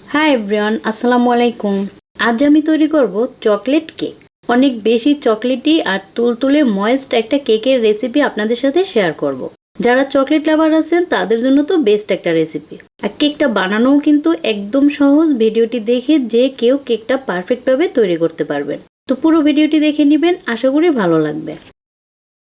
Hi everyone, আসসালামু আলাইকুম। আজ আমি তৈরি করব চকলেট কেক। অনেক বেশি চকলেটি আর তুলতুলে ময়েস্ট একটা কেকের রেসিপি আপনাদের সাথে শেয়ার করব। যারা চকলেট লাভার আছেন তাদের জন্য তো বেস্ট একটা রেসিপি। আর কেকটা বানানোও কিন্তু একদম সহজ। ভিডিওটি দেখে যে কেউ কেকটা পারফেক্টভাবে তৈরি করতে পারবেন। তো পুরো ভিডিওটি দেখে নেবেন, আশা করি ভালো লাগবে।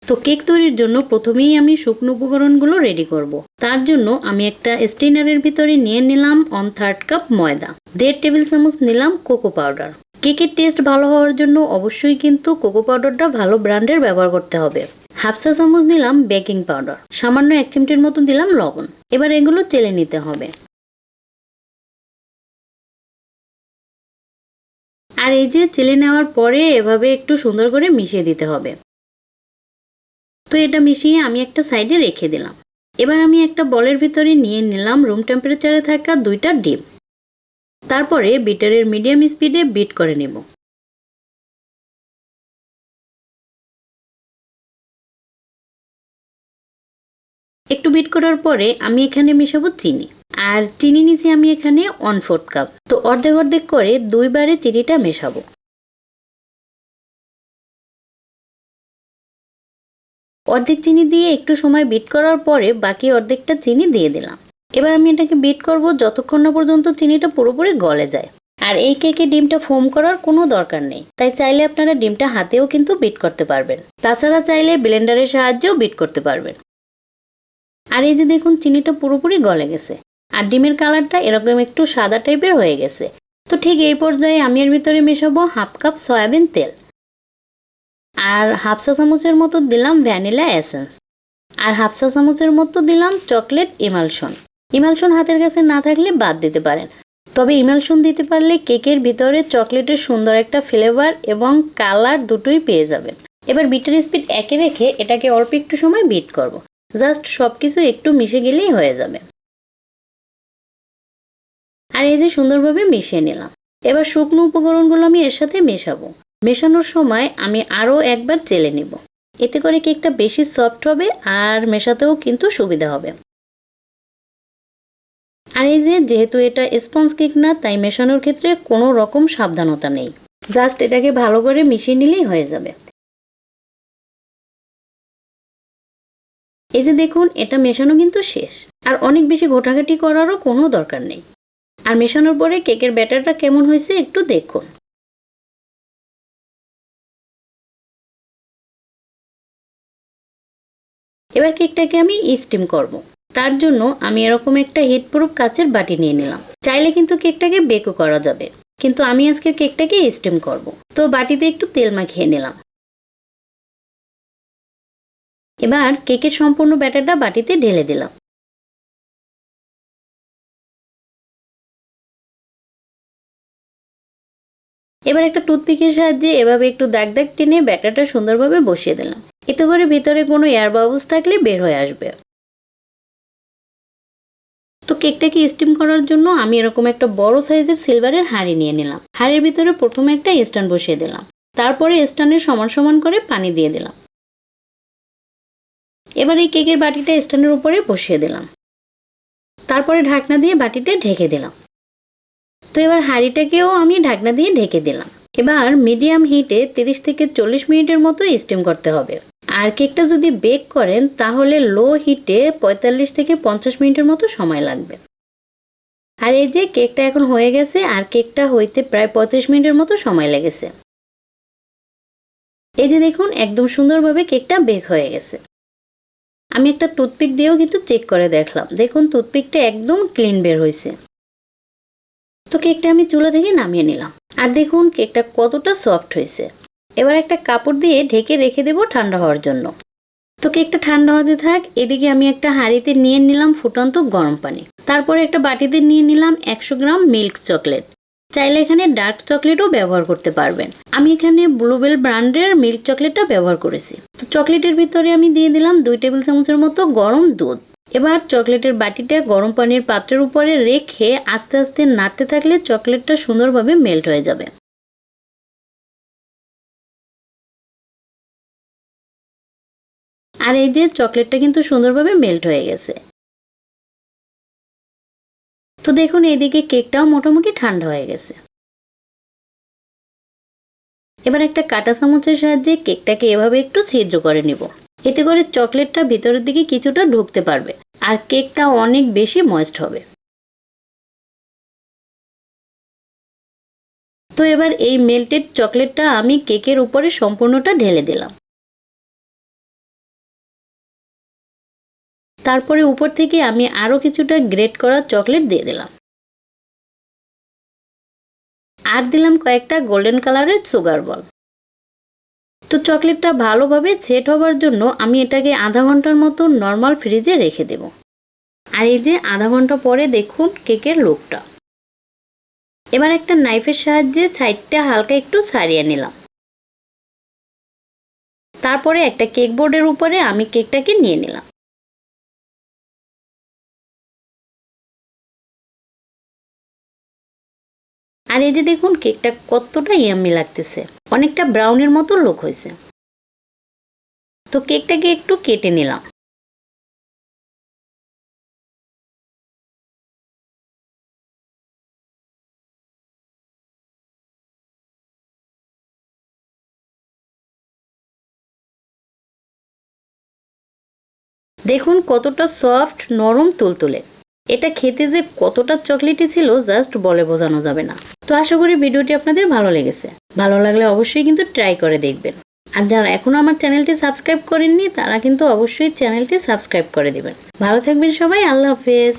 তো কেক তৈরির জন্য প্রথমেই আমি শুকনো উপকরণগুলো রেডি করব। তার জন্য আমি একটা স্টেইনারের ভিতরে নিয়ে নিলাম 1/3 কাপ ময়দা, 1.5 টেবিল চামচ নিলাম কোকো পাউডার। কেকের টেস্ট ভালো হওয়ার জন্য অবশ্যই কিন্তু কোকো পাউডারটা ভালো ব্র্যান্ডের ব্যবহার করতে হবে। 1/2 চা চামচ দিলাম বেকিং পাউডার, সামান্য 1 চিমটির মতো দিলাম লবণ। এবার এগুলো চেলে নিতে হবে। আর এই যে চেলে নেওয়ার পরে এভাবে একটু সুন্দর করে মিশিয়ে দিতে হবে। তো এটা মিশিয়ে আমি একটা সাইডে রেখে দিলাম। এবার আমি একটা বলের ভিতরে নিয়ে নিলাম রুম টেম্পারেচারে থাকা 2টা ডিম। তারপরে বিটারের মিডিয়াম স্পিডে বিট করে নেব। একটু বিট করার পরে আমি এখানে মেশাবো চিনি। আর চিনি নিছি আমি এখানে 1/4 কাপ। তো অর্ধেক অর্ধেক করে দুইবারে চিনিটা মেশাবো। অর্ধেক চিনি দিয়ে একটু সময় বিট করার পরে বাকি অর্ধেকটা চিনি দিয়ে দিলাম। এবার আমি এটাকে বিট করব যতক্ষণ না পর্যন্ত চিনিটা পুরোপুরি গলে যায়। আর এই কেকে ডিমটা ফোম করার কোনো দরকার নেই, তাই চাইলে আপনারা ডিমটা হাতেও কিন্তু বিট করতে পারবেন। তাছাড়া চাইলে ব্লেন্ডারের সাহায্যেও বিট করতে পারবেন। আর এই যে দেখুন চিনিটা পুরোপুরি গলে গেছে। আর ডিমের কালারটা এরকম একটু সাদা টাইপের হয়ে গেছে। তো ঠিক এই পর্যায়ে আমি এর ভিতরে মেশাবো 1/2 কাপ সয়াবিন তেল। আর 1/2 চা চামচের মতো দিলাম ভ্যানিলা এসেন্স। আর 1/2 চা চামচের মতো দিলাম চকলেট ইমালশন। ইমালশন হাতের কাছে না থাকলে বাদ দিতে পারেন। তবে ইমালশন দিতে পারলে কেকের ভিতরে চকলেটের সুন্দর একটা ফ্লেভার এবং কালার দুটোই পেয়ে যাবেন। এবার বিটার স্পিড একে রেখে এটাকে অল্প একটু সময় বিট করব। জাস্ট সবকিছু একটু মিশে গেলেই হয়ে যাবে। আর এই যে সুন্দরভাবে মিশিয়ে নিলাম। এবার শুকনো উপকরণগুলো আমি এর সাথে মেশাবো। মেশানোর সময় আমি আরও একবার চেলে নিব। এতে করে কেকটা বেশি সফট হবে আর মেশাতেও কিন্তু সুবিধা হবে। আর এই যে যেহেতু এটা স্পঞ্জ কেক না, তাই মেশানোর ক্ষেত্রে কোনো রকম সাবধানতা নেই। জাস্ট এটাকে ভালো করে মিশিয়ে নিলেই হয়ে যাবে। এই যে দেখুন এটা মেশানো কিন্তু শেষ। আর অনেক বেশি ঘোটাঘাটি করারও কোনো দরকার নেই। আর মেশানোর পরে কেকের ব্যাটারটা কেমন হয়েছে একটু দেখুন। এবার কেকটাকে আমি স্টিম করব। তার জন্য আমি এরকম একটা হিটপ্রুফ কাচের বাটি নিয়ে নিলাম। চাইলে কিন্তু কেকটাকে বেকও করা যাবে, কিন্তু আমি আজকের কেকটাকে স্টিম করব। তো বাটিতে একটু তেল মাখিয়ে নিলাম। এবার কেকের সম্পূর্ণ ব্যাটারটা বাটিতে ঢেলে দিলাম। এবার একটা টুথপিকের সাহায্যে এভাবে একটু দাগ দাগ টেনে ব্যাটারটা সুন্দরভাবে বসিয়ে দিলাম। এতে করে ভিতরে কোনো এয়ার বাবলস থাকলে বের হয়ে আসবে। তো কেকটাকে স্টিম করার জন্য আমি এরকম একটা বড় সাইজের সিলভারের হাঁড়ি নিয়ে নিলাম। হাঁড়ির ভিতরে প্রথমে একটা স্ট্যান্ড বসিয়ে দিলাম। তারপরে স্ট্যান্ডের সমান সমান করে পানি দিয়ে দিলাম। এবার এই কেকের বাটিটা স্ট্যান্ডের উপরে বসিয়ে দিলাম। তারপরে ঢাকনা দিয়ে বাটিটা ঢেকে দিলাম। তো এবার হাঁড়িটাকেও আমি ঢাকনা দিয়ে ঢেকে দিলাম। এবার মিডিয়াম হিটে 30 থেকে 40 মিনিটের মতো স্টিম করতে হবে। আর কেকটা যদি বেক করেন তাহলে লো হিটে 45 থেকে 50 মিনিটের মতো সময় লাগবে। আর এই যে কেকটা এখন হয়ে গেছে, আর কেকটা হইতে প্রায় 35 মিনিটের মতো সময় লেগেছে। এই যে দেখুন একদম সুন্দরভাবে কেকটা বেক হয়ে গেছে। আমি একটা টুথপিক দিয়েও কিন্তু চেক করে দেখলাম। দেখুন টুথপিকটা একদম ক্লিন বের হয়েছে। তো কেকটা আমি চুলা থেকে নামিয়ে নিলাম। আর দেখুন কেকটা কতটা সফট হয়েছে। এবার একটা কাপড় দিয়ে ঢেকে রেখে দেবো ঠান্ডা হওয়ার জন্য। তো কেকটা ঠান্ডা হতে থাক, এদিকে আমি একটা হাঁড়িতে নিয়ে নিলাম ফুটন্ত গরম পানি। তারপরে একটা বাটিতে নিয়ে নিলাম 100 গ্রাম মিল্ক চকলেট। চাইলে এখানে ডার্ক চকলেটও ব্যবহার করতে পারবেন। আমি এখানে ব্লুবেল ব্র্যান্ডের মিল্ক চকলেটটা ব্যবহার করেছি। তো চকলেটের ভিতরে আমি দিয়ে দিলাম 2 টেবিল চামচের মতো গরম দুধ। এবার চকলেটের বাটিটা গরম পানির পাত্রের উপরে রেখে আস্তে আস্তে নাড়তে থাকলে চকলেটটা সুন্দরভাবে মেল্ট হয়ে যাবে। আর এই যে চকলেটটা কিন্তু সুন্দরভাবে মেল্ট হয়ে গেছে। তো দেখুন এদিকে কেকটাও মোটামুটি ঠান্ডা হয়ে গেছে। এবার একটা কাঁটা চামচের সাহায্যে কেকটাকে এভাবে একটু ছিদ্র করে নিব। এতে করে চকলেটটা ভিতরের দিকে কিছুটা ঢুকতে পারবে আর কেকটা অনেক বেশি ময়েস্ট হবে। তো এবার এই মেল্টেড চকলেটটা আমি কেকের উপরে সম্পূর্ণটা ঢেলে দিলাম। তারপরে উপর থেকে আমি আরো কিছুটা গ্রেট করা চকলেট দিয়ে দিলাম। আর দিলাম কয়েকটা গোল্ডেন কালারের সুগার বল। তো চকলেটটা ভালোভাবে সেট হবার জন্য আমি এটাকে আধা ঘন্টার মতো নর্মাল ফ্রিজে রেখে দেব। আর এই যে আধা ঘন্টা পরে দেখুন কেকের লুকটা। এবার একটা নাইফের সাহায্যে সাইডটা হালকা একটু ছাড়িয়ে নিলাম। তারপরে একটা কেক বোর্ডের উপরে আমি কেকটাকে নিয়ে নিলাম। আর এই যে দেখুন কেকটা কতটা ইয়াম্মি লাগতেছে, অনেকটা ব্রাউনের মতো লুক হয়েছে। তো কেকটাকে একটু কেটে নিলাম। দেখুন কতটা সফট, নরম, তুলতুলে। এটা খেতে যে কতটা চকলেটি ছিল জাস্ট বলে বোঝানো যাবে না। তো আশা করি ভিডিওটি আপনাদের ভালো লেগেছে। ভালো লাগলে অবশ্যই কিন্তু ট্রাই করে দেখবেন। আর যারা এখনো আমার চ্যানেলটি সাবস্ক্রাইব করেননি তারা কিন্তু অবশ্যই চ্যানেলটি সাবস্ক্রাইব করে দিবেন। ভালো থাকবেন সবাই, আল্লাহ হাফেজ।